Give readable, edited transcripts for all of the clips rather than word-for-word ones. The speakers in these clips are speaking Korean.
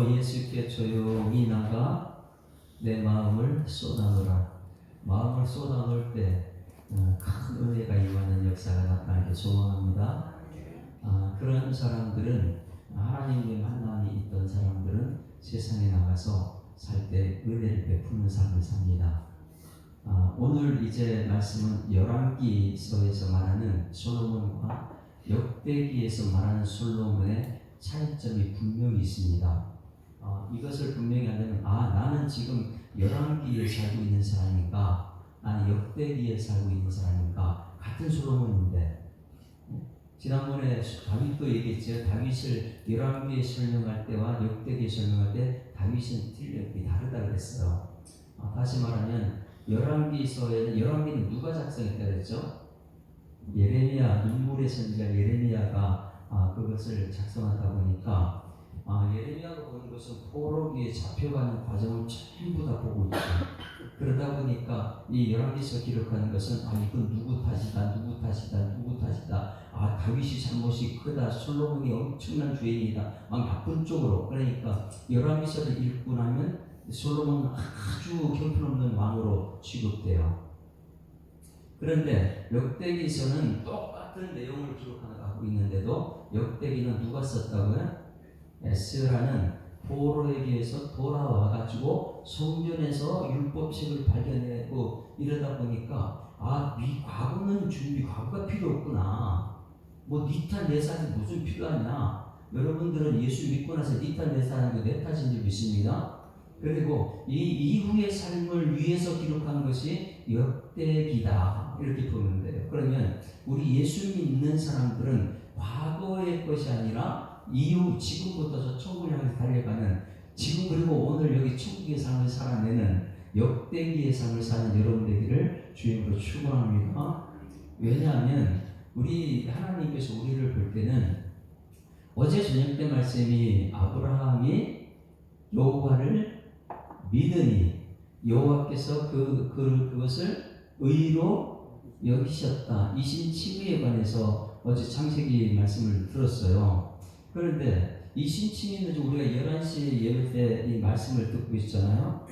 그래서 예수께 조용히 나가 내 마음을 쏟아놓으라. 마음을 쏟아놓을 때 큰 은혜가 임하는 역사가 나타나길 소원합니다. 그런 사람들은, 하나님의 만남이 있던 사람들은 세상에 나가서 살 때 은혜를 베푸는 삶을 삽니다. 오늘 이제 말씀은 열왕기서에서 말하는 솔로몬과 역대기에서 말하는 솔로몬의 차이점이 분명히 있습니다. 이것을 분명히 하려면 나는 지금 열왕기에 살고 있는 사람인가, 나는 역대기에 살고 있는 사람인가. 같은 솔로몬인데, 지난번에 다윗도 얘기했죠. 다윗을 열왕기에 설명할 때와 역대기에 설명할 때 다윗은 다르다 그랬어요. 다시 말하면 열왕기는 누가 작성했다 그랬죠? 예레미야, 눈물의 선지자 예레미야가 그것을 작성하다 보니까 예레미야가 보는 것은 포로기에 잡혀가는 과정을 전부 다 보고 있죠. 그러다 보니까 이 열왕기서 기록하는 것은 이건 누구 탓이다, 다윗이 잘못이 크다, 솔로몬이 엄청난 죄인이다, 막 나쁜 쪽으로. 그러니까 열왕기서를 읽고 나면 솔로몬은 아주 형편없는 왕으로 취급돼요. 그런데 역대기서는 똑같은 내용을 기록하고 있는데도 역대기는 누가 썼다고요? 에스라는 포로에게서 돌아와가지고 성전에서 율법책을 발견하고 이러다 보니까 과거는 과거가 필요 없구나. 뭐 니탈 내사는 무슨 필요하냐. 여러분들은 예수 믿고 나서 니탈 내사하는 게 내 탓인 줄 믿습니다. 그리고 이 이후의 삶을 위해서 기록한 것이 역대기다, 이렇게 보면 돼요. 그러면 우리 예수 믿는 사람들은 과거의 것이 아니라 이후, 지금부터 저 천국을 향해서 달려가는, 지금 그리고 오늘 여기 천국의 삶을 살아내는 역대기의 삶을 사는 여러분 되기를 주님으로 축원합니다. 왜냐하면 우리 하나님께서 우리를 볼 때는, 어제 저녁 때 말씀이 아브라함이 여호와를 믿으니 여호와께서 그것을 의로 여기셨다, 이신칭의에 관해서 어제 창세기 말씀을 들었어요. 그런데 이신칭의는 우리가 11시 예배 때 이 말씀을 듣고 있잖아요.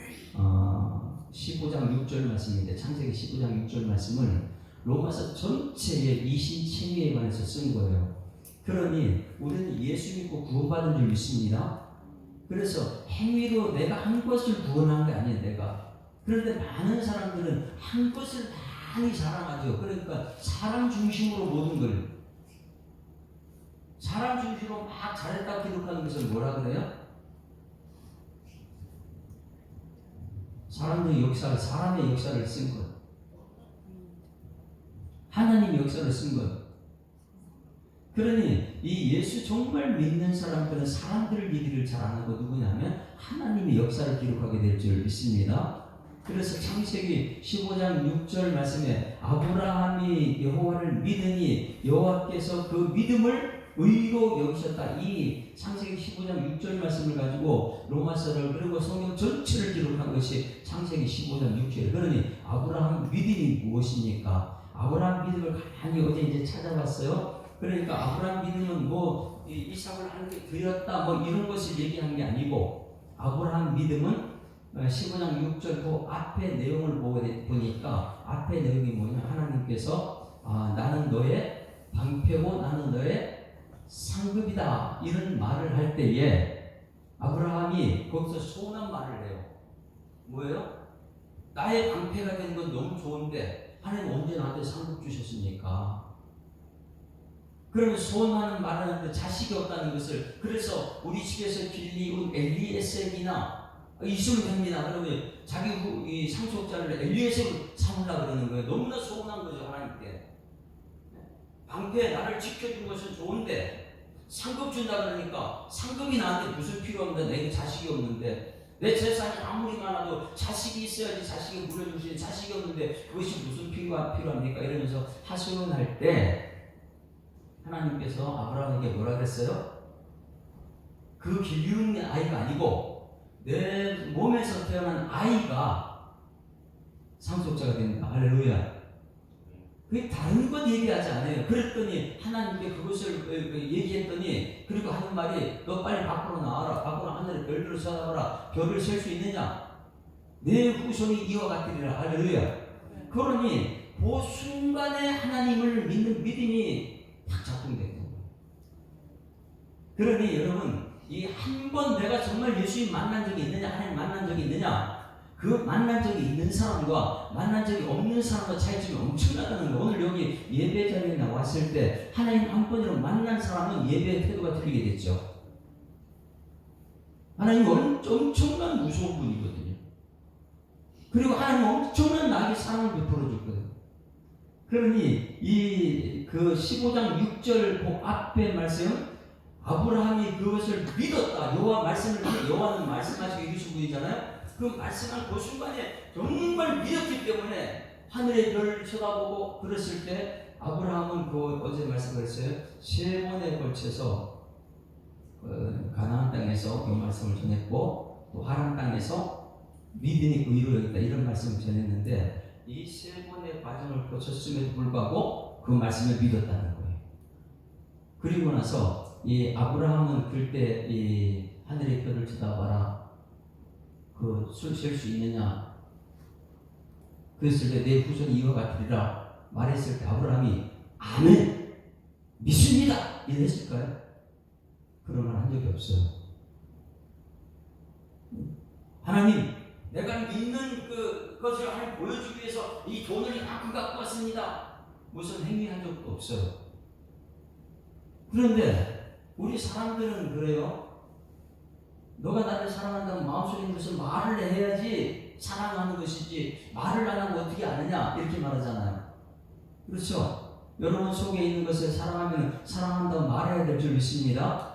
15장 6절 말씀인데, 창세기 15장 6절 말씀을 로마서 전체에 이신칭의에 관해서 쓴 거예요. 그러니 우리는 예수 믿고 구원받은 줄 믿습니다. 그래서 행위로 내가 한 것을 구원한 게 아니에요, 내가. 그런데 많은 사람들은 한 것을 많이 자랑하죠. 그러니까 사람 중심으로 모든 걸, 사람 중심으로 막 잘했다고 기록하는 것을 뭐라 그래요? 사람의 역사를 쓴 것. 하나님의 역사를 쓴 것. 그러니 이 예수 정말 믿는 사람들은 사람들을 믿기를 잘 안 하고 누구냐면 하나님의 역사를 기록하게 될 줄 믿습니다. 그래서 창세기 15장 6절 말씀에 아브라함이 여호와를 믿으니 여호와께서 그 믿음을 의로 여기셨다. 이 창세기 15장 6절 말씀을 가지고 로마서를, 그리고 성경 전체를 기록한 것이 창세기 15장 6절. 그러니 아브라함 믿음이 무엇입니까? 아브라함 믿음을 가만히 어제 이제 찾아봤어요. 그러니까 아브라함 믿음은 뭐 이삭을 하나님께 드렸다 뭐 이런 것을 얘기한 게 아니고, 아브라함 믿음은 15장 6절 그 앞에 내용을 보니까 앞에 내용이 뭐냐, 하나님께서 나는 너의 방패고 나는 너의 상급이다, 이런 말을 할 때에 아브라함이 거기서 소원한 말을 해요. 뭐예요? 나의 방패가 되는 건 너무 좋은데 하나님 언제 나한테 상급 주셨습니까? 그러면 소원하는 말을 하는데 자식이 없다는 것을, 그래서 우리 집에서 길리운 엘리에셀이나 있으면 됩니다. 그러면 자기 상속자를 엘리에셀을 삼으려고 그러는 거예요. 너무나 소원한 거죠, 하나님께. 방패 나를 지켜준 것은 좋은데 상급 준다 그러니까, 상급이 나한테 무슨 필요한데, 내게 자식이 없는데, 내 재산이 아무리 많아도 자식이 있어야지, 자식이 물려줄 수 있는 자식이 없는데 그것이 무슨 필요합니까? 이러면서 하소연할 때 하나님께서 아브라함에게 뭐라 그랬어요? 그 길리운 아이가 아니고 내 몸에서 태어난 아이가 상속자가 됩니다. 할렐루야. 그 다른 것 얘기하지 않아요. 그랬더니 하나님께 그것을 얘기했더니 그리고 하는 말이 너 빨리 밖으로 나와라. 밖으로 하늘에 별들을 쳐다봐라. 별을 셀 수 있느냐? 내 후손이 이와 같으리라. 할렐루야. 그러니 그 순간에 하나님을 믿는 믿음이 딱 작동되는 거예요. 그러니 여러분 이 한 번 내가 정말 예수님 만난 적이 있느냐, 하나님 만난 적이 있느냐, 그 만난 적이 있는 사람과 만난 적이 없는 사람과 차이점이 엄청나다는 거. 오늘 여기 예배 자리에 나왔을 때 하나님 한 번이라도 만난 사람은 예배의 태도가 틀리게 됐죠. 하나님은 엄청난 무서운 분이거든요. 그리고 하나님은 엄청난 나에게 사랑을 베풀어 줬거든요. 그러니 이 그 15장 6절 그 앞에 말씀, 아브라함이 그것을 믿었다. 여호와는 말씀하시고 이루신 분이잖아요. 그 말씀한 그 순간에 정말 믿었기 때문에 하늘의 별을 쳐다보고 그랬을 때 아브라함은 그 어제 말씀드렸어요. 3번에 걸쳐서 가나안 땅에서 그 말씀을 전했고 또 하란 땅에서 믿음이 의로 여겼다 이런 말씀을 전했는데 이 3번의 과정을 거쳤음에도 불구하고 그 말씀을 믿었다는 거예요. 그리고 나서 이 아브라함은 그때 이 하늘의 별을 쳐다봐라. 그 술 셀 수 있느냐? 그랬을 때 내 후손이 이와 같으리라 말했을 때 아브라함이 아멘 믿습니다 이랬을까요? 그런 말 한 적이 없어요. 하나님 내가 믿는 그것을 하나님 보여주기 위해서 이 돈을 이만큼 갖고 왔습니다. 무슨 행위한 적도 없어요. 그런데 우리 사람들은 그래요. 너가 나를 사랑한다면 마음속에 있는 것을 말을 해야지 사랑하는 것이지 말을 안 하고 어떻게 아느냐 이렇게 말하잖아요. 그렇죠? 여러분 속에 있는 것을 사랑하면 사랑한다고 말해야 될 줄 믿습니다.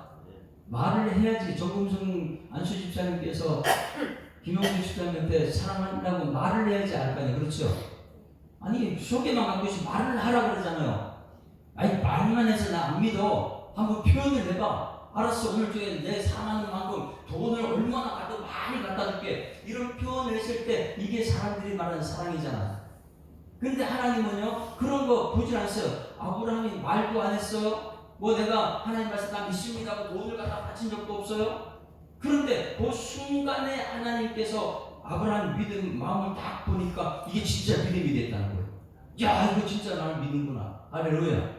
말을 해야지. 정금성 안수 집사님께서 김용준 집사님한테 사랑한다고 말을 해야지 알 거 아니에요. 그렇죠? 아니 속에만 갖고 있으면 말을 하라고 그러잖아요. 아니 말만 해서 나 안 믿어. 한번 표현을 해봐. 알았어, 오늘 중에 내 사랑하는 만큼 돈을 얼마나 많이 갖다 줄게. 이런 표현을 했을 때 이게 사람들이 말하는 사랑이잖아. 근데 하나님은요 그런 거 보질 않았어요. 아브라함이 말도 안 했어요. 뭐 내가 하나님 말씀 다 믿습니다 하고 돈을 갖다 바친 적도 없어요. 그런데 그 순간에 하나님께서 아브라함 믿음 마음을 딱 보니까 이게 진짜 믿음이 됐다는 거예요. 야 이거 진짜 나를 믿는구나. 할렐루야.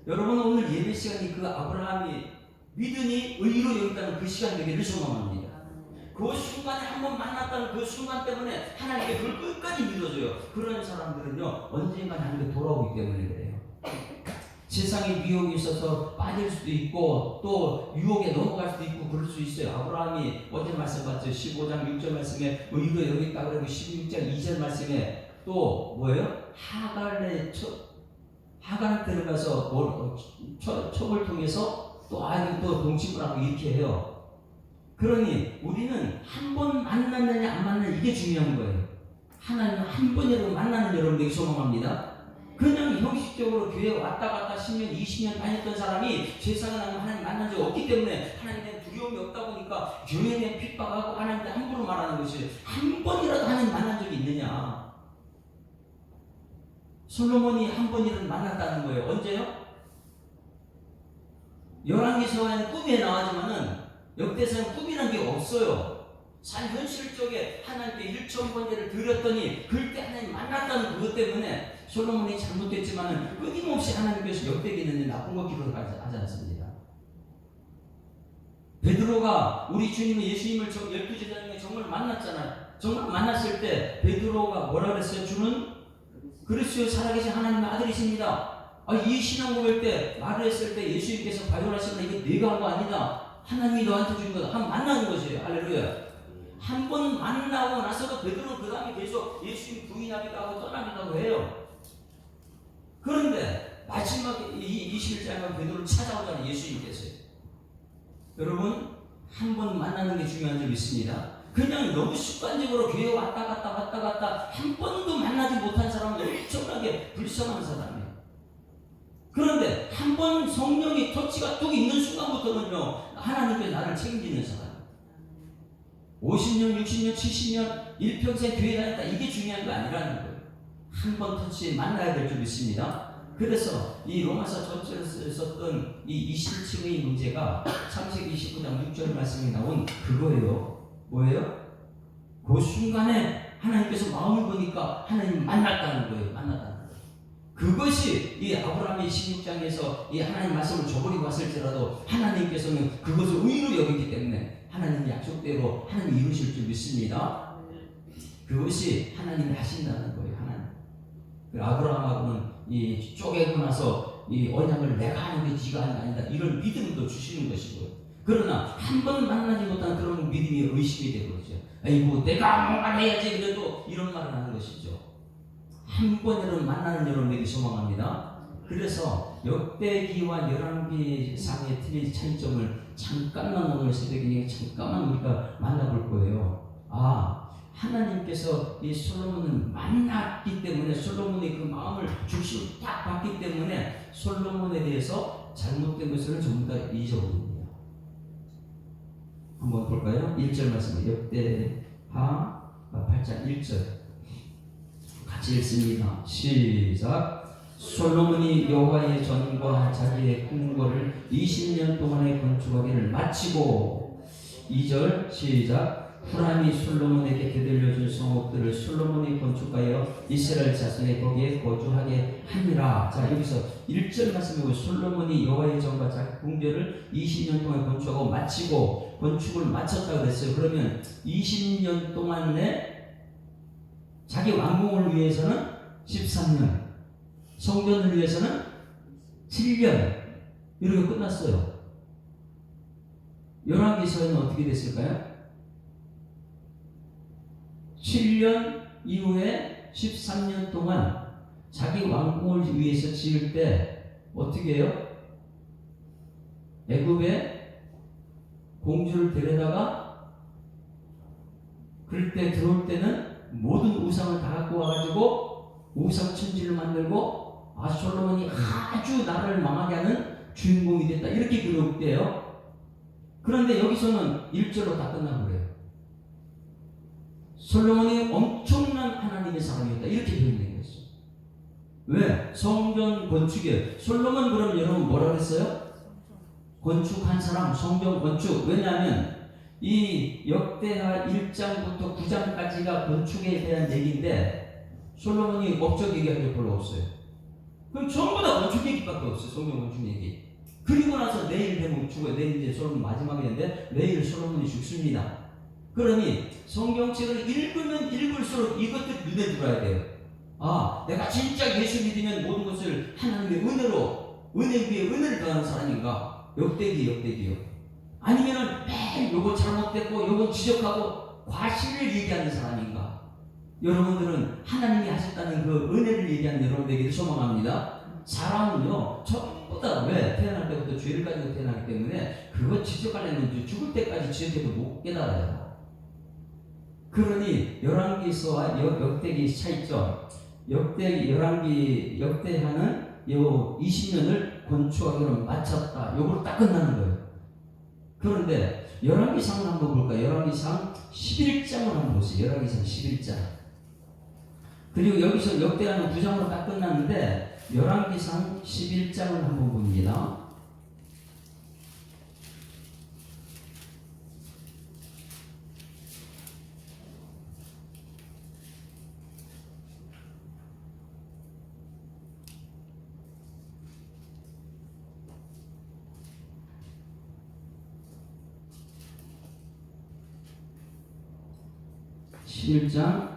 여러분 오늘 예배 시간이 그 아브라함이 믿음이 의로 여겼다는 그 시간 되기를 소망합니다. 그 순간에 한번 만났다는 그 순간 때문에 하나님께 그걸 끝까지 믿어줘요. 그런 사람들은요 언젠가 하나님께 돌아오기 때문에 그래요. 세상에 유혹이 있어서 빠질 수도 있고 또 유혹에 넘어갈 수도 있고 그럴 수 있어요. 아브라함이 어제 말씀봤죠. 15장 6절 말씀에 의로 여겼다 그러고 16장 2절 말씀에 또 뭐예요? 하갈 들어가서 첩을 통해서 또 아이들 또 동침을 하고 이렇게 해요. 그러니 우리는 한 번 만났느냐 안 만났느냐 이게 중요한 거예요. 하나님은 한 번이라도 만나는 여러분에게 소망합니다. 그냥 형식적으로 교회 왔다 갔다 10년 20년 다녔던 사람이 세상에 나면 하나님 만난 적이 없기 때문에 하나님에 대한 두려움이 없다 보니까 교회에 대한 핍박하고 하나님한테 함부로 말하는 것이 한 번이라도 하나님 만난 적이 있느냐. 솔로몬이 한 번이라도 만났다는 거예요. 언제요? 열왕기서에는 꿈에 나와지만은 역대서는 꿈이란 게 없어요. 산 현실적에 하나님께 1,000번째를 드렸더니 그때 하나님 만났다는 그것 때문에 솔로몬이 잘못됐지만은 끊임없이 하나님께서 역대기는 나쁜 거 기록하지 않습니다. 베드로가 우리 주님의 예수님을 12제자 중에 정말 만났잖아요. 정말 만났을 때 베드로가 뭐라 그랬어요? 주는 그리스도의 살아계신 하나님의 아들이십니다. 이 신앙 고백 때 말을 했을 때 예수님께서 발견하시면 이게 내가 한 거 아니다. 하나님이 너한테 준 거다. 한 번 만나는 것이에요. 할렐루야. 한 번 만나고 나서도 베드로는 그 다음에 계속 예수님 부인하기도 하고 떠나기도 하고 해요. 그런데 마지막 21장에 베드로를 찾아오잖아요. 예수님께서요. 여러분 한 번 만나는 게 중요한 줄 믿습니다. 그냥 너무 습관적으로 교회 왔다 갔다 한 번도 만나지 못한 사람은 엄청나게 불쌍한 사람이에요. 그런데 한 번 성령의 터치가 뚝 있는 순간부터는요 하나님께 나를 책임지는 사람. 50년, 60년, 70년 일평생 교회 다녔다 이게 중요한 거 아니라는 거예요. 한 번 터치 만나야 될 줄 믿습니다. 그래서 이 로마서 전체를 썼던 이 27층의 문제가 창세기 29장 6절 말씀에 나온 그거예요. 뭐예요? 그 순간에 하나님께서 마음을 보니까 하나님 만났다는 거예요. 만났다는 거예요. 그것이 이 아브라함의 16장에서 이 하나님 말씀을 저버리고 왔을지라도 하나님께서는 그것을 의로 여기기 때문에 하나님 약속대로 하나님 이루실 줄 믿습니다. 그것이 하나님이 하신다는 거예요. 하나님. 아브라함하고는 이 쪼개고 나서 이 언약을 내가 하는 게 네가 하는 게 아니다. 이런 믿음도 주시는 것이고요. 그러나 한 번 만나지 못한 그런 믿음이 의심이 되버리죠. 아이고 내가 뭔가 해야지 그래도 이런 말을 하는 것이죠. 한 번이라도 만나는 여러분에게 소망합니다. 그래서 역대기와 열왕기상의 틀린 차이점을 잠깐만 오늘 새벽에 잠깐만 우리가 만나볼 거예요. 하나님께서 이 솔로몬을 만났기 때문에 솔로몬의 그 마음을 중심을 딱 봤기 때문에 솔로몬에 대해서 잘못된 것을 전부 다 잊어버립니다. 한번 볼까요? 1절 말씀 역대하 8장 1절 같이 읽습니다. 시작. 솔로몬이 여호와의 전과 자기의 궁궐을 20년 동안의 건축하기를 마치고 2절 시작. 후람이 솔로몬에게 되돌려준 성읍들을 솔로몬이 건축하여 이스라엘 자손이 거기에 거주하게 하니라. 자, 여기서 1절 말씀이고 솔로몬이 여호와의 전과 자기 궁궐을 20년 동안 건축하고 마치고 건축을 마쳤다고 그랬어요. 그러면 20년 동안에 자기 왕궁을 위해서는 13년, 성전을 위해서는 7년 이렇게 끝났어요. 열왕기서는 어떻게 됐을까요? 7년 이후에 13년 동안 자기 왕궁을 위해서 지을 때 어떻게 해요? 애굽에 공주를 데려다가 그럴 때 들어올 때는 모든 우상을 다 갖고 와가지고 우상 천지를 만들고 솔로몬이 아주 나라를 망하게 하는 주인공이 됐다 이렇게 기록돼요. 그런데 여기서는 1절로 다 끝나고 그래요. 솔로몬이 엄청난 하나님의 사람이었다 이렇게 표현된 것이죠. 왜? 성전 건축에 솔로몬 그러면 여러분 뭐라 그랬어요? 건축한 사람, 성전 건축. 왜냐하면 이 역대하 1장부터 9장까지가 건축에 대한 얘기인데 솔로몬이 업적 얘기한 게 별로 없어요. 그럼 전부 다 건축 얘기밖에 없어요. 성전 건축 얘기. 그리고 나서 내일 되면 죽어요. 내일 이제 솔로몬 마지막인데 내일 솔로몬이 죽습니다. 그러니 성경책을 읽으면 읽을수록 이것들 눈에 들어야 돼요. 내가 진짜 예수 믿으면 모든 것을 하나님의 은혜로 은혜 위에 은혜를 더하는 사람인가? 역대기요. 아니면은 매일 요거 잘못됐고 요거 지적하고 과실을 얘기하는 사람인가? 여러분들은 하나님이 하셨다는 그 은혜를 얘기하는 여러분에게 소망합니다. 사람은요 전부 다 왜? 태어날 때부터 죄를 가지고 태어나기 때문에 그거 지적하려면 죽을 때까지 지적해도 못 깨달아요. 그러니 열왕기서와 역대기 차이점. 역대하는 요 20년을 건축하기로 마쳤다. 요걸 딱 끝나는 거예요. 그런데 열왕기상을 한번 볼까요? 열왕기상 11장을 한번 보세요. 열왕기상 11장. 그리고 여기서 역대하는 9장으로 딱 끝났는데 열왕기상 11장을 한번 봅니다. 11장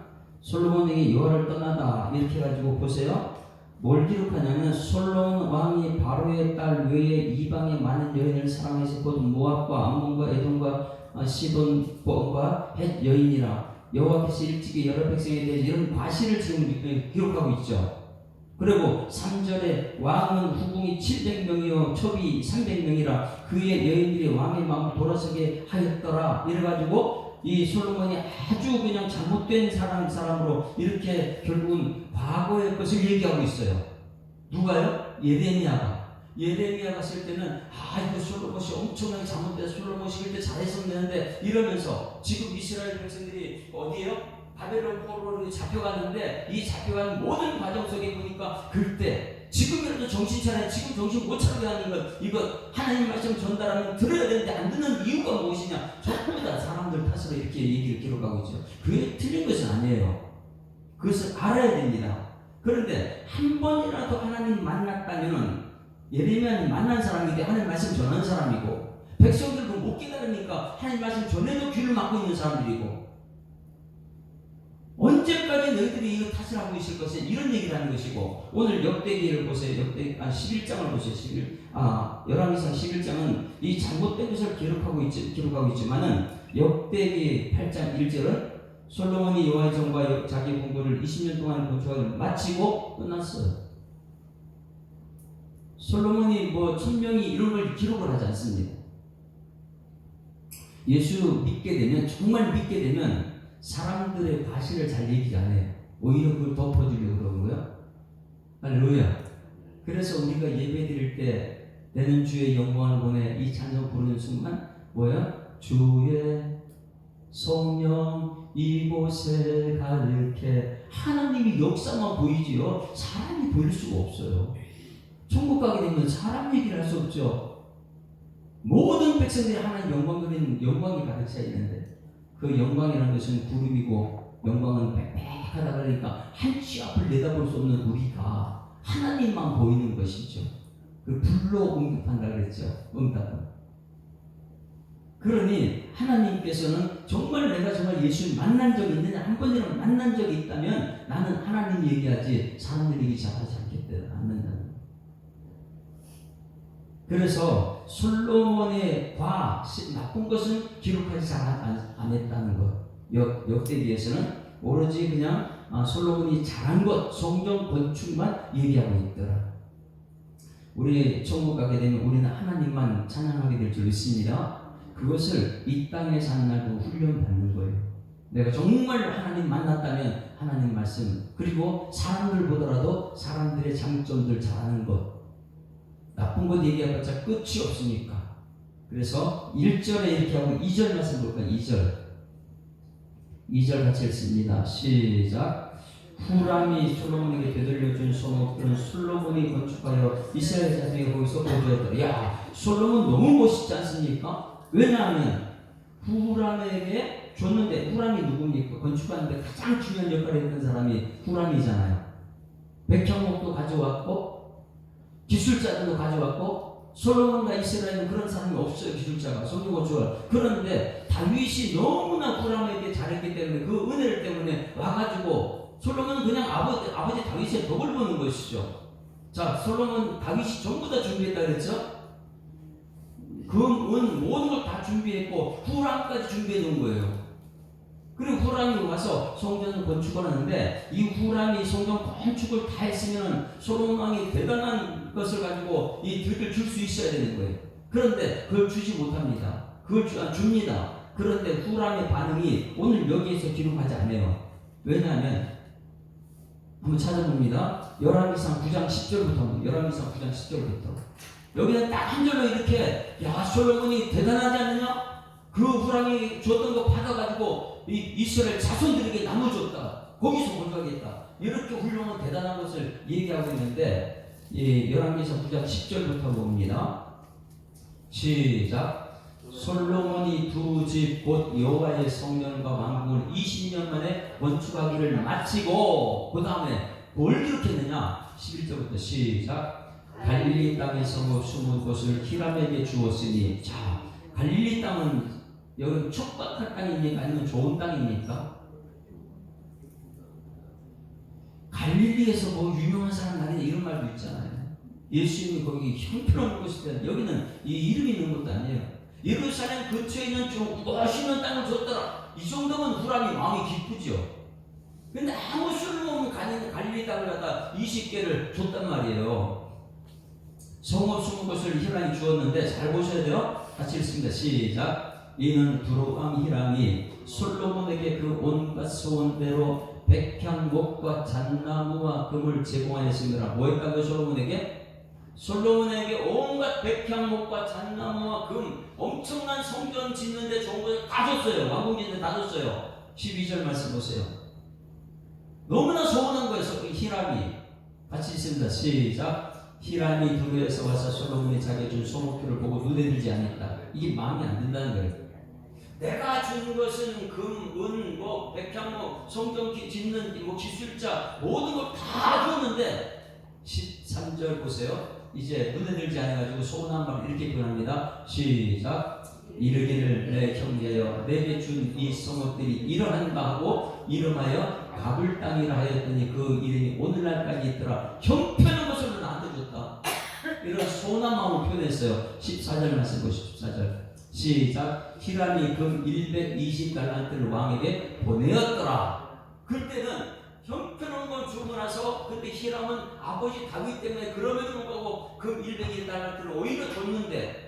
솔로몬에게 여호와를 떠나다 이렇게 해가지고 보세요. 뭘 기록하냐면 솔로몬 왕이 바로의 딸 외에 이방의 많은 여인을 사랑해서 곧 모압과 암몬과 에돔과 시돈과 헷 여인이라 여호와께서 일찍이 여러 백성에 대해 이런 과실을 지금 기록하고 있죠. 그리고 3절에 왕은 후궁이 700명이요 첩이 300명이라 그의 여인들이 왕의 마음을 돌아서게 하였더라. 이래가지고 이 솔로몬이 아주 그냥 잘못된 사람으로 이렇게 결국은 과거의 것을 얘기하고 있어요. 누가요? 예레미야가 쓸 때는 이거 솔로몬이 엄청나게 잘못돼서 솔로몬이 그때 잘했으면 되는데 이러면서 지금 이스라엘 백성들이 어디에요? 바벨론 포로로 잡혀갔는데 이 잡혀간 모든 과정 속에 보니까 그때 지금이라도 정신 차려, 지금 정신 못 차리게 하는 것, 이거 하나님 말씀 전달하면 들어야 되는데 안 듣는 이유가 무엇이냐? 전부 다 사람들 탓으로 이렇게 얘기를 기록하고 있죠. 그게 틀린 것은 아니에요. 그것을 알아야 됩니다. 그런데 한 번이라도 하나님 만났다면은 예레미야는 만난 사람인데 하나님 말씀 전하는 사람이고, 백성들도 못 기다리니까 하나님 말씀 전에도 귀를 막고 있는 사람들이고, 언제까지 너희들이 이거 탓을 하고 있을 것이 이런 얘기를 하는 것이고, 오늘 역대기를 보세요. 11장을 보세요. 열왕기상 11장은 이 잘못된 것을 기록하고 있지만은 역대기 8장 1절은 솔로몬이 여호와의 전과 자기 공부를 20년 동안 건축하기를 마치고 끝났어요. 솔로몬이 뭐 천명이 이런 걸 기록을 하지 않습니다. 예수 믿게 되면, 정말 믿게 되면 사람들의 과실을 잘 얘기 안 해요. 오히려 그걸 덮어주려고 그러는 거예요. 할렐루야. 그래서 우리가 예배 드릴 때 내는 주의 영광을 보내 이 찬송 부르는 순간 뭐야? 주의 성령 이곳에 가득해. 하나님이 역사만 보이지요. 사람이 보일 수가 없어요. 천국 가게 되면 사람 얘기를 할 수 없죠. 모든 백성들이 하나님 영광 그리는 영광이 가득 차 있는데, 그 영광이라는 것은 구름이고 영광은 빽빽하다 그러니까 한치 앞을 내다볼 수 없는 우리가 하나님만 보이는 것이죠. 그 불로 응답한다 그랬죠. 응답은. 그러니 하나님께서는 정말 내가 정말 예수를 만난 적이 있느냐, 한 번이라도 만난 적이 있다면 나는 하나님 얘기하지 사람들 얘기 잘하지 않는다는 거예요. 그래서 솔로몬의 나쁜 것은 기록하지 잘 안 했다는 것. 역대기에서는 오로지 그냥 솔로몬이 잘한 것, 성전 건축만 얘기하고 있더라. 우리 천국 가게 되면 우리는 하나님만 찬양하게 될 줄 믿습니다. 그것을 이 땅에 사는 날도 훈련받는 거예요. 내가 정말 하나님 만났다면 하나님 말씀, 그리고 사람들 보더라도 사람들의 장점들 잘하는 것, 나쁜 것 얘기해봤자 끝이 없으니까. 그래서 1절에 이렇게 하고 2절 말씀 볼까요? 2절 같이 읽습니다. 시작. 후람이 솔로몬에게 되돌려준 성읍들은 솔로몬이 건축하여 이스라엘 자손이 거기서 거주했더라. 야, 솔로몬 너무 멋있지 않습니까? 왜냐하면 후람에게 줬는데, 후람이 누굽니까? 건축하는데 가장 중요한 역할을 했던 사람이 후람이잖아요. 백향목도 가져왔고 기술자들도 가져왔고, 솔로몬과 이스라엘은 그런 사람이 없어요. 기술자가 성경건축을. 그런데 다윗이 너무나 후람에게 잘했기 때문에, 그 은혜를 때문에 와가지고 솔로몬은 그냥 아버지 다윗의 덕을 보는 것이죠. 자, 솔로몬 다윗이 전부 다 준비했다 그랬죠. 모든 걸 다 준비했고 후람까지 준비해 놓은 거예요. 그리고 후람이 와서 성전을 건축을 하는데, 이 후람이 성전 건축을 다 했으면 솔로몬 왕이 대단한 것을 가지고 이 득을 줄 수 있어야 되는 거예요. 그런데 그걸 주지 못합니다. 그걸 줍니다. 그런데 후람의 반응이 오늘 여기에서 기록하지 않아요. 왜냐하면 한번 찾아봅니다. 열왕기상 9장 10절부터 열왕기상 9장 10절부터 여기는 딱 한 절로 이렇게, 야, 솔로몬이 대단하지 않느냐? 그 후람이 줬던 거 받아가지고 이스라엘 자손들에게 나눠줬다. 거기서 건축하겠다. 이렇게 훌륭한 대단한 것을 얘기하고 있는데, 열왕기상 9장 10절부터 봅니다. 시작. 솔로몬이 두 집 곧 여호와의 성전과 왕궁을 20년 만에 건축하기를 마치고, 그 다음에 뭘 기록했느냐? 11절부터 시작. 갈릴리 땅에서 숨은 곳을 히람에게 주었으니. 자, 갈릴리 땅은 여기 촉박한 땅입니까? 아니면 좋은 땅입니까? 갈릴리에서 뭐 유명한 사람 나냐 이런 말도 있잖아요. 예수님이 거기 형편없는 곳이다. 여기는 이 이름이 있는 것도 아니에요. 예루살렘 근처에 있는 좀 멋있는 땅을 줬더라. 이 정도면 후람이 마음이 기쁘죠. 근데 아무 쓸모없는 갈릴리 땅을 갖다 20개를 줬단 말이에요. 성읍 숨은 곳을 히람이 주었는데, 잘 보셔야 돼요. 같이 읽습니다. 시작. 이는 두로왕 히람이 솔로몬에게 그 온갖 소원대로 백향목과 잣나무와 금을 제공하였습니다. 뭐 했다고요? 솔로몬에게 온갖 백향목과 잣나무와 금, 엄청난 성전 짓는데 좋은 것을 다 줬어요. 왕궁 짓는데 다 줬어요. 12절 말씀 보세요. 너무나 소원한 거예요. 히람이. 같이 있습니다. 시작. 히람이 두루에서 와서 솔로몬이 자기가 준 소목들을 보고 눈에 들지 않았다. 이게 마음에 안 든다는 거예요. 내가 준 것은 금, 은, 백향목, 성경 짓는 기술자 모든 걸 다 줬는데 13절 보세요. 이제 눈에 들지 않아가지고 소원한 말을 이렇게 표현합니다. 시작. 이르기를 내 형제여 내게 준 이 성읍들이 이러한 바하고 이름하여 가불 땅이라 하였더니 그 이름이 오늘날까지 있더라. 형편한 것을 나한테 줬다. 이런 소원한 마음을 표현했어요. 14절 말씀 보십시오. 14절 시작. 히람이 금 120달란트를 왕에게 보내었더라. 그때는 형편한 걸 주고 나서 그때 히람은 아버지 다윗 때문에 그럼에도 불구하고 금 120달란트를 오히려 줬는데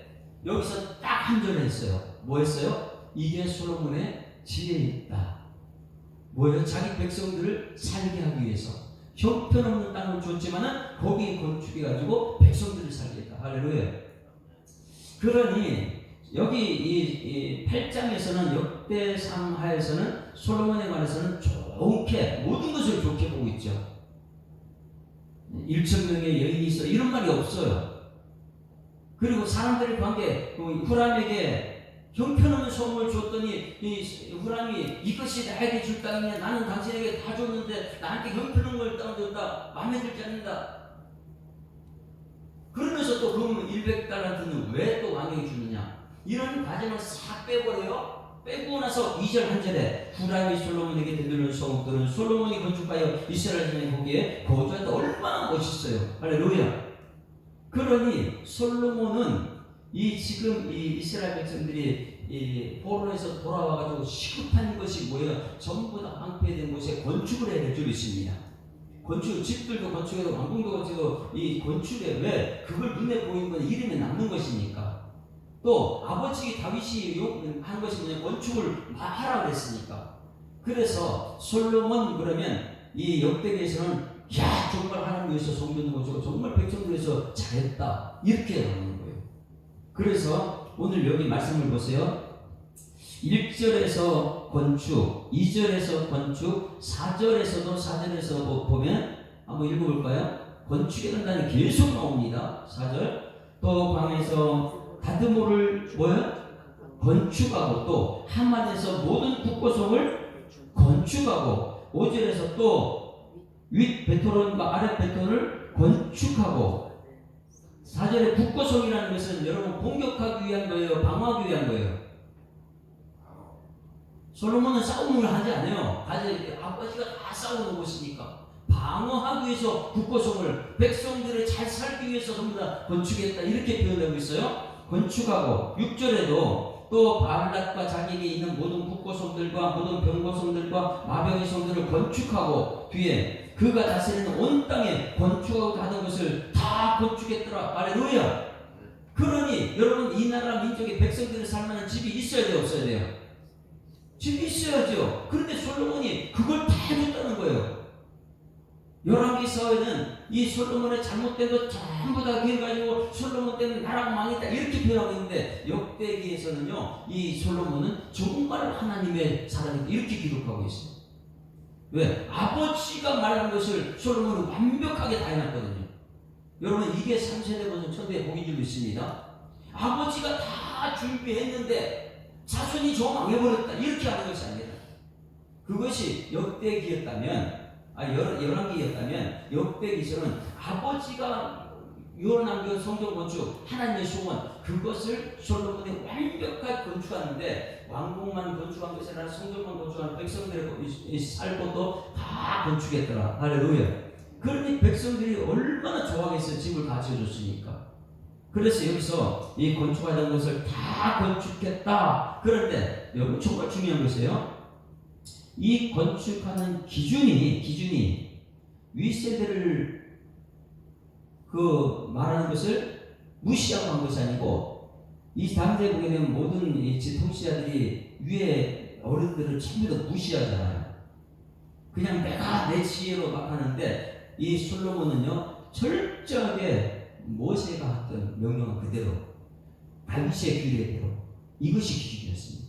여기서 딱 한 절 했어요. 뭐 했어요? 이게 솔로몬의 지혜에 있다. 뭐예요? 자기 백성들을 살게 하기 위해서 형편없는 땅을 줬지만은 거기에 건축해가지고 백성들을 살겠다. 할렐루야. 그러니 여기 이 8장에서는 역대상 하에서는 솔로몬에 관해서는 좋게 모든 것을 좋게 보고 있죠. 1,000명의 여인이 있어 이런 말이 없어요. 그리고 사람들의 관계 후람에게 형편없는 소음을 줬더니 이 후람이 이것이 나에게 줄 땅이냐 나는 당신에게 다 줬는데 나한테 형편없는 걸 줬다 마음에 들지 않는다. 그러면서 또 금 100달란트는 왜 또 왕에게 주느냐 이런 과정을 싹 빼버려요. 빼고 나서 2절 한 절에 후람이 솔로몬에게 되돌린 성읍들은 솔로몬이 건축하여 이스라엘 중에 거기에 거주한다. 얼마나 멋있어요. 할렐루야. 그러니 솔로몬은 지금 이 이스라엘 백성들이 이 포로에서 돌아와가지고 시급한 것이 뭐예요? 전부 다 황폐된 곳에 건축을 해야 될 줄 있습니다. 건축, 집들도 건축해도 왕궁도 건축해도 이 건축에 왜 그걸 눈에 보이는 건 이름에 남는 것이니까. 또 아버지 다윗이 한 것이 뭐냐 건축을 하라 그랬으니까. 그래서 솔로몬 그러면 이 역대기에서는 야 정말 하나님 위해서 성전을 건축하고 정말 백성들 위해서 잘했다 이렇게 나오는 거예요. 그래서 오늘 여기 말씀을 보세요. 1절에서 건축, 2절에서 건축, 4절에서 보면 한번 읽어볼까요? 건축에 대한 단이 계속 나옵니다. 4절 또 광에서 다드모를 뭐요? 건축하고 또 하만에서 모든 북고성을 건축하고 5절에서 또 윗 베토론과 아랫 베토를 건축하고 4절에 북고성이라는 것은 여러분 공격하기 위한 거예요? 방어하기 위한 거예요? 솔로몬은 싸움을 하지 않아요. 아버지가 다 싸우는 곳이니까 방어하기 위해서 북고성을 백성들을 잘 살기 위해서 전부 다 건축했다 이렇게 표현하고 있어요. 건축하고 6절에도 또 바알랏과 자기에게 있는 모든 북고성들과 모든 병고성들과 마병의 성들을 건축하고 뒤에 그가 다스리는 온 땅에 건축하고 하던 것을 다 건축했더라. 할렐루야. 그러니 여러분 이 나라 민족의 백성들을 살만한 집이 있어야 돼요? 없어야 돼요? 집이 있어야죠. 그런데 솔로몬이 그걸 다 해줬다는 거예요. 열왕기서에는 이 솔로몬의 잘못된 것 전부 다 기억가지고 솔로몬 때문에 나라가 망했다 이렇게 표현하고 있는데 역대기에서는요 이 솔로몬은 정말 하나님의 사람이다 이렇게 기록하고 있어요. 왜? 아버지가 말한 것을 솔로몬은 완벽하게 다 해놨거든요. 여러분 이게 3세대 버전 천대의 복인 줄 믿습니다. 아버지가 다 준비했는데 자손이 저 망해버렸다 이렇게 하는 것이 아니라 그것이 역대기였다면 열왕기였다면 역대기서는 아버지가 유언한 성전 건축 하나님의 소원 그것을 솔로몬이 완벽하게 건축하는데 왕궁만 건축한 것이 아니라 성전만 건축한 백성들의 살 것도 다 건축했더라. 할렐루야. 그러니 백성들이 얼마나 좋아하겠어요. 집을 다 지어줬으니까. 그래서 여기서 이 건축하던 것을 다 건축했다. 그런데 여러분 정말 중요한 것이에요. 이 건축하는 기준이 윗세대를 말하는 것을 무시하고 한 것이 아니고 이 당대에 보게 되면 모든 통치자들이 위에 어른들을 전부 다 무시하잖아요. 그냥 내가 내 지혜로 막 하는데 이 솔로몬은요 철저하게 모세가 했던 명령은 그대로 다윗의 규례대로 이것이 기준이었습니다.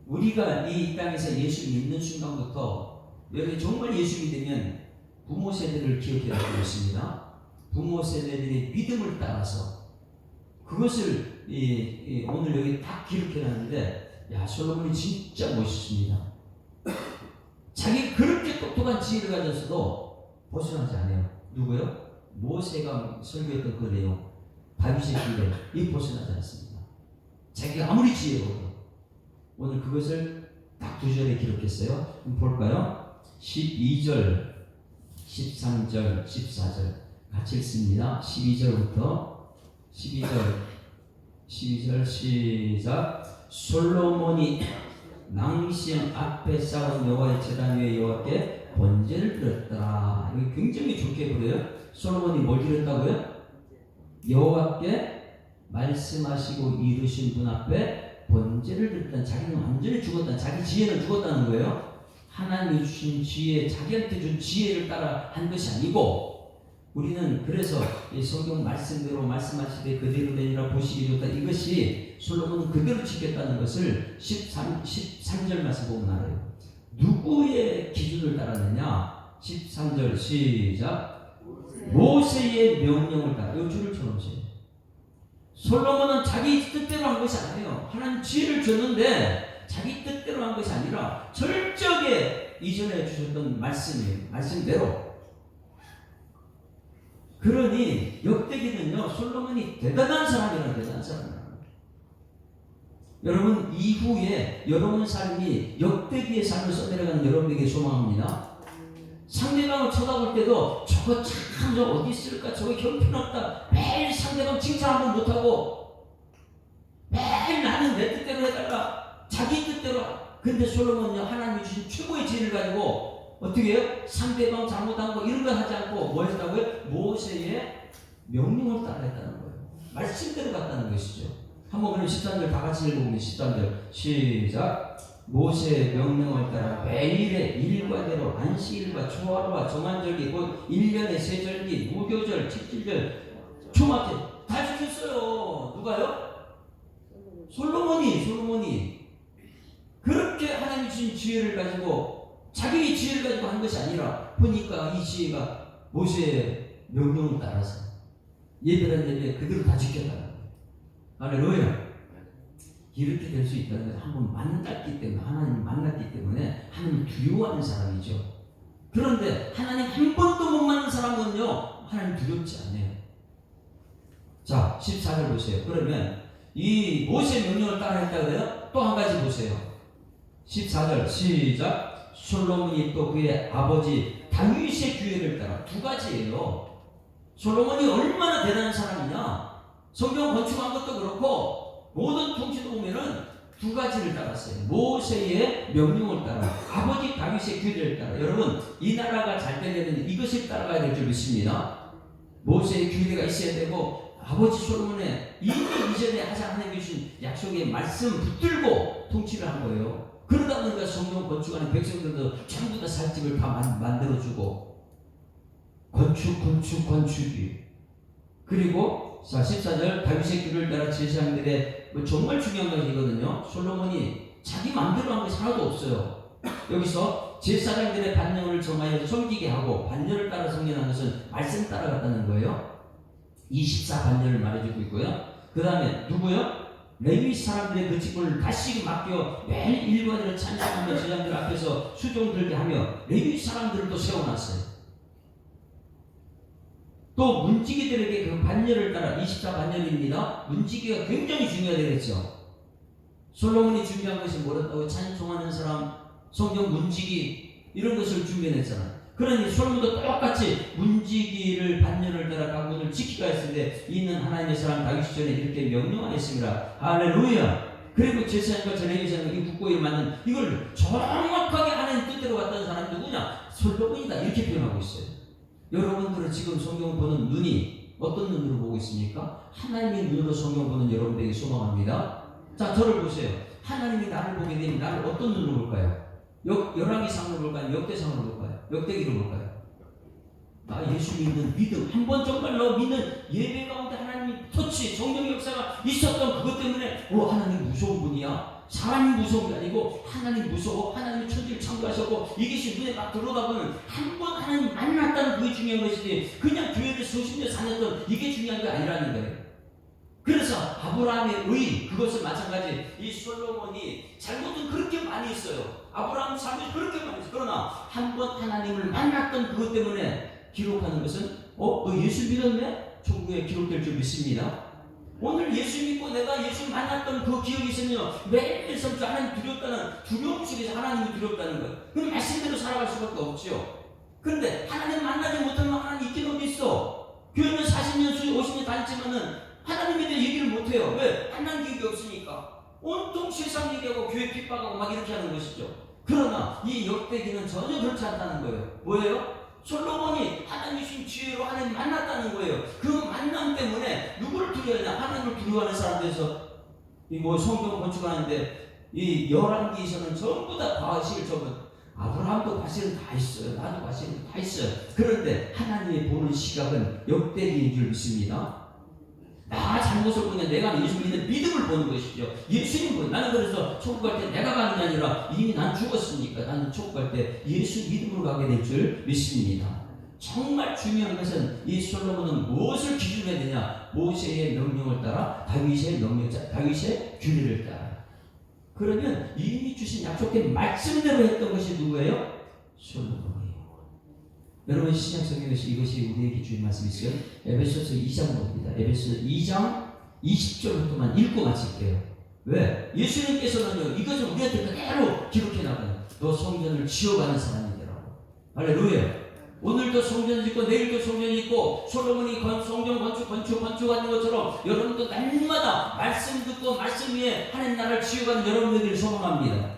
우리가 이 땅에서 예수 믿는 순간부터 여러분이 정말 예수 믿으면 부모 세대를 기억해야 되고 있습니다. 부모 세대들의 믿음을 따라서 그것을 오늘 여기 딱 기록해놨는데, 야, 솔로몬이 진짜 멋있습니다. 자기 그렇게 똑똑한 지혜를 가졌어도 벗어나지 않아요. 누구요? 모세가 설교했던 그 내용, 다윗의 기대, 이 벗어나지 않습니다. 자기가 아무리 지혜로워도. 오늘 그것을 딱 두 절에 기록했어요. 한번 볼까요? 12절, 13절, 14절 같이 읽습니다. 12절부터 12절 시작. 솔로몬이 낭신 앞에 쌓은 여호와의 제단 위에 여호와께 번제를 드렸더라. 이거 굉장히 좋게 보여요. 솔로몬이 뭘 드렸다고요? 여호와께 말씀하시고 이루신 분 앞에 번제를 드렸다. 자기는 완전히 죽었다. 자기 지혜는 죽었다는 거예요. 하나님이 주신 지혜, 자기한테 준 지혜를 따라 한 것이 아니고, 우리는 그래서 이 성경 말씀대로 말씀하시되 그대로 되니라 보시기 좋다. 이것이 솔로몬은 그대로 지켰다는 것을 13절 말씀 보면 알아요. 누구의 기준을 따랐느냐? 13절 시작. 모세의 명령을 따라. 이 줄을 쳐놓으세요. 솔로몬은 자기 뜻대로 한 것이 아니에요. 하나님 지혜를 줬는데 자기 뜻대로 한 것이 아니라 철저하게 이전에 주셨던 말씀이에요. 말씀대로. 그러니 역대기는요, 솔로몬이 대단한 사람이라는 대단한 사람이에요. 여러분, 이후에 여러분 삶이 역대기의 삶을 써내려가는 여러분에게 소망합니다. 상대방을 쳐다볼 때도 저거 참 저 어디 있을까, 저거 형편없다, 매일 상대방 칭찬 한번 못하고 매일 나는 내 뜻대로 해달라, 자기 뜻대로. 근데 솔로몬은요, 하나님이 주신 최고의 지혜를 가지고 어떻게 해요? 상대방 잘못한 거 이런 거 하지 않고 뭐 했다고요? 모세의 명령을 따라했다는 거예요. 말씀대로 갔다는 것이죠. 한번 그럼 13절 다 같이 읽어보면 13절 시작. 모세의 명령을 따라 매일의 일과대로 안식일과 초하루와 정한절기 곧 1년의 세절기, 무교절, 칠칠절, 초막절 다 지켰어요. 누가요? 솔로몬이 그렇게 하나님이 주신 지혜를 가지고 자기의 지혜를 가지고 한 것이 아니라 보니까 이 지혜가 모세의 명령을 따라서 예배란 예배 그대로 다 지켰다는 거예요. 할렐루야. 이렇게 될 수 있다는 것은 한번 만났기 때문에, 하나님 만났기 때문에 하나님 두려워하는 사람이죠. 그런데 하나님 한 번도 못 만난 사람은요, 하나님 두렵지 않아요. 자, 14절 보세요. 그러면 이 모세 명령을 따라했다 그래요? 또 한 가지 보세요. 14절 시작. 솔로몬이 또 그의 아버지 다윗의 규례를 따라. 두 가지예요. 솔로몬이 얼마나 대단한 사람이냐. 성경 건축한 것도 그렇고 모든 통치도 보면은 두 가지를 따랐어요. 모세의 명령을 따라, 아버지 다윗의 규례를 따라. 여러분, 이 나라가 잘 되려면 이것을 따라가야 될 줄 믿습니다. 모세의 규례가 있어야 되고, 아버지 솔로몬의 이전에 하나님이 주신 약속의 말씀 붙들고 통치를 한 거예요. 그러다 보니까 성경 건축하는 백성들도 전부 다 살집을 다 만들어주고, 건축이. 그리고 자, 14절 다윗의 규례를 따라 제사장들의 정말 중요한 것이거든요. 솔로몬이 자기 마음대로 한 것이 하나도 없어요. 여기서 제사장들의 반열을 정하여 섬기게 하고, 반열을 따라 섬기는 것은 말씀 따라갔다는 거예요. 24반열을 말해주고 있고요. 그 다음에 누구요? 레위 사람들의 그 직분을 다시 맡겨 매일 일과대로 찬양하며 제사장들 앞에서 수종 들게 하며 레위 사람들을 또 세워놨어요. 또 문지기들에게 그 반열을 따라 24반열입니다. 문지기가 굉장히 중요하겠죠. 솔로몬이 준비한 것이 뭐랬다고? 찬송하는 사람, 성경 문지기 이런 것을 준비했잖아. 그러니 솔로몬도 똑같이 문지기를 반열을 따라 가문을 지키가 했는데 이는 하나님의 사람 다윗이 전에 이렇게 명령하였습니다. 할렐루야. 그리고 제사장과 레위사장 이 국고에 맞는 이걸 정확하게 하나님 뜻대로 왔다는 사람이 누구냐? 솔로몬이다. 이렇게 표현하고 있어요. 여러분들은 지금 성경을 보는 눈이 어떤 눈으로 보고 있습니까? 하나님의 눈으로 성경 보는 여러분들에게 소망합니다. 자, 저를 보세요. 하나님이 나를 보게 되면 나를 어떤 눈으로 볼까요? 열왕기상으로 볼까요? 역대상으로 볼까요? 역대기로 볼까요? 나 예수 믿는 믿음, 한 번 정말로 믿는 예배 가운데 하나님 터치, 성령 역사가 있었던 그것 때문에 하나님 무서운 분이야. 사람이 무서운 게 아니고 하나님 무서워. 하나님 천지를 창조하셨고 이것이 눈에 막 들어오다 보면 한 번 하나님 만났다는 그게 중요한 것이지 그냥 교회를 수십 년 다녔던 이게 중요한 게 아니라는 거예요. 그래서 아브라함의 의, 그것은 마찬가지. 이 솔로몬이 잘못은 그렇게 많이 있어요. 아브라함 잘못이 그렇게 많이 있어요. 그러나 한 번 하나님을 만났던 그것 때문에 기록하는 것은 너 예수 믿었네? 천국에 기록될 줄 믿습니다. 오늘 예수 믿고 내가 예수 만났던 그 기억이 있으면 매일매일 섬주 하나님 두렵다는 두려움 속에서 하나님이 두렵다는 거예요. 그럼 말씀대로 살아갈 수밖에 없죠. 그런데 하나님 만나지 못하면 하나님 있긴 어디 있어? 교회는 40년, 50년 다녔지만은 하나님에 대해 얘기를 못해요. 왜? 만난 기억이 없으니까. 온통 세상 얘기하고 교회 핍박하고 막 이렇게 하는 것이죠. 그러나 이 역대기는 전혀 그렇지 않다는 거예요. 뭐예요? 솔로몬이 하나님이신 지혜로 하나님 만났다는 거예요. 그 만남 때문에 누구를 두려워하냐? 하나님을 두려워하는 사람들에서 성경 건축하는데 이 열왕기에서는 전부 다 과실을 적은 아브라함도 과실은 다 있어요. 나도 과실은 다 있어요. 그런데 하나님이 보는 시각은 역대기인 줄 믿습니다. 나 잘못을 보냐 내가 예수 믿는 믿음을 보는 것이죠. 예수님 보는 나는 그래서 천국 갈 때 내가 가는 게 아니라 이미 난 죽었으니까 나는 천국 갈 때 예수 믿음으로 가게 될 줄 믿습니다. 정말 중요한 것은 이 솔로몬은 무엇을 기준해야 되냐? 모세의 명령을 따라 다윗의 규례를 따라. 그러면 이미 주신 약속된 말씀대로 했던 것이 누구예요? 솔로몬이에요. 여러분 신약 성경에서 이것이 우리에게 주인 말씀이 있어요. 에베소서 2장 봅니다. 에베소서 2장 20절부터만 읽고 마칠게요. 왜? 예수님께서는요 이것을 우리한테 그대로 기록해 나가요. 너 성전을 지어가는 사람이더라고. 할렐루야. 오늘도 성전을 짓고 내일도 성전이 있고 솔로몬이 성전 건축하는 것처럼 여러분도 날마다 말씀 듣고 말씀 위에 하나님 나라를 지어가는 여러분들을 소망합니다.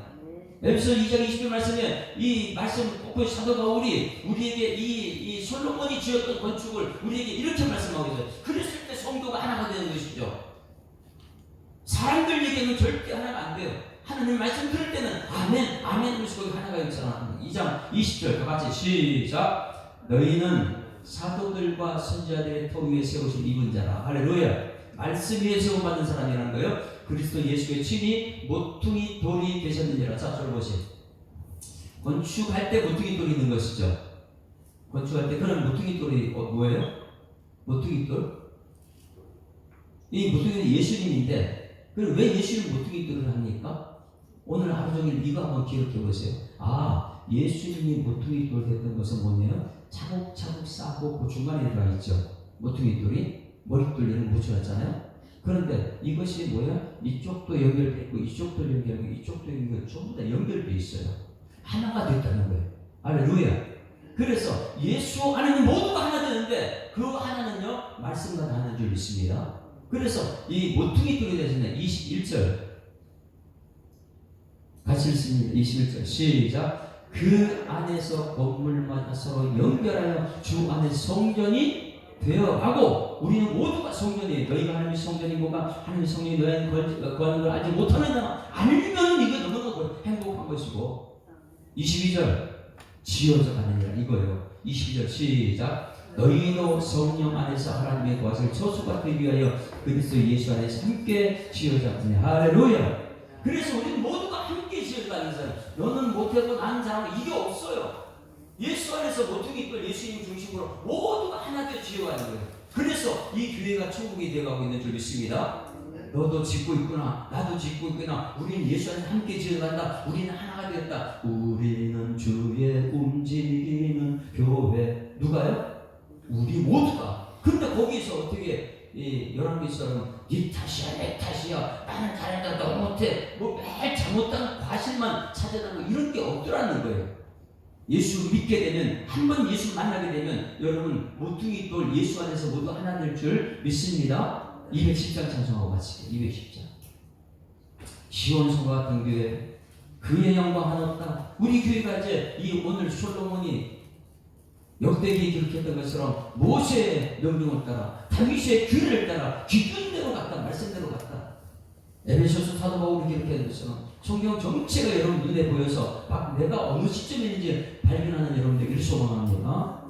에베소 2장 20절 말씀에 이 말씀 꼭 사도 바울이 우리에게 이 솔로몬이 지었던 건축을 우리에게 이렇게 말씀하고 있어요. 그랬을 때 성도가 하나가 되는 것이죠. 사람들 얘기는 절대 하나가 안 돼요. 하나님 말씀 들을 때는 아멘 하면서 거기 하나가 있잖아. 2장 20절 다 같이 시작. 너희는 사도들과 선지자들의 터 위에 세우신 입은 자라. 할렐루야. 말씀 위에 세움받는 사람이라는 거예요. 그리스도 예수의 친히 모퉁이 돌이 되셨느니라. 자, 저를 보세요. 건축할 때 모퉁이 돌이 있는 것이죠. 건축할 때 그런 모퉁이 돌이 뭐예요? 모퉁이 돌? 이 모퉁이는 예수님인데 그럼 왜 예수님 모퉁이 돌을 합니까? 오늘 하루 종일 이거 한번 기억해 보세요. 예수님이 모퉁이 돌 됐던 것은 뭐냐면 차곡차곡 쌓고 그 중간에 들어가 있죠. 모퉁이 돌이 머릿돌 이런 거 붙여놨잖아요. 그런데 이것이 뭐야? 이쪽도 연결돼 있고 이쪽도 연결되고 이쪽도 연결 전부 다 연결돼 있어요. 하나가 됐다는 거예요. 할렐루야. 그래서 예수 안에는 모두가 하나 되는데 그 하나는요 말씀과 하나인 줄 믿습니다. 그래서 이 모퉁이 돌이 되셨네. 21절 같이 읽습니다. 21절 시작. 그 안에서 건물마다 서로 연결하여 주 안에 성전이 되어가고 우리는 모두가 성전이에요. 너희가 하나님의 성전이고가 하나님의 성전이 너희는 거하는 걸 알지 못하느냐? 알면 이거 너무너무 행복한 것이고 22절 지어져 가느니라 이거예요. 22절 시작. 너희도 성령 안에서 하나님의 것을 처소받기 위하여 그리스도 예수 안에서 함께 지어져 가느냐. 할렐루야. 그래서 우리는 모두가 함께 지어져 가는 사람. 너는 못하고 나는 잘하고 이게 없어요. 예수 안에서 모퉁이 돌 예수님 중심으로 모두가 하나 되어 지어가는 거예요. 그래서 이 교회가 천국이 되어가고 있는 줄 믿습니다. 너도 짓고 있구나. 나도 짓고 있구나. 우리는 예수 안에서 함께 지어간다. 우리는 하나가 되었다. 우리는 주의 움직이는 교회. 누가요? 우리 모두가. 근데 거기서 어떻게 열왕기처럼 네 탓이야 내 탓이야 나는 잘한다 너 못해 매일 잘못한 과실만 찾아내고 이런 게 없더라는 거예요. 예수 믿게 되면 한 번 예수 만나게 되면 여러분 모퉁이 돌 예수 안에서 모두 하나 될 줄 믿습니다. 210장 찬송하고 마치게. 210장 시온성과 같은 교회 그의 영광 하나 없다. 우리 교회가 이제 이 오늘 솔로몬이 역대기에 기록했던 것처럼 모세의 명령을 따라 다윗의 규례를 따라 기준대로 갔다. 말씀대로 갔다. 에베소서 사도 바울이 기록했던 것처럼 성경 전체가 여러분 눈에 보여서 막 내가 어느 시점에 있는지 발견하는 여러분 되기를 소망합니다.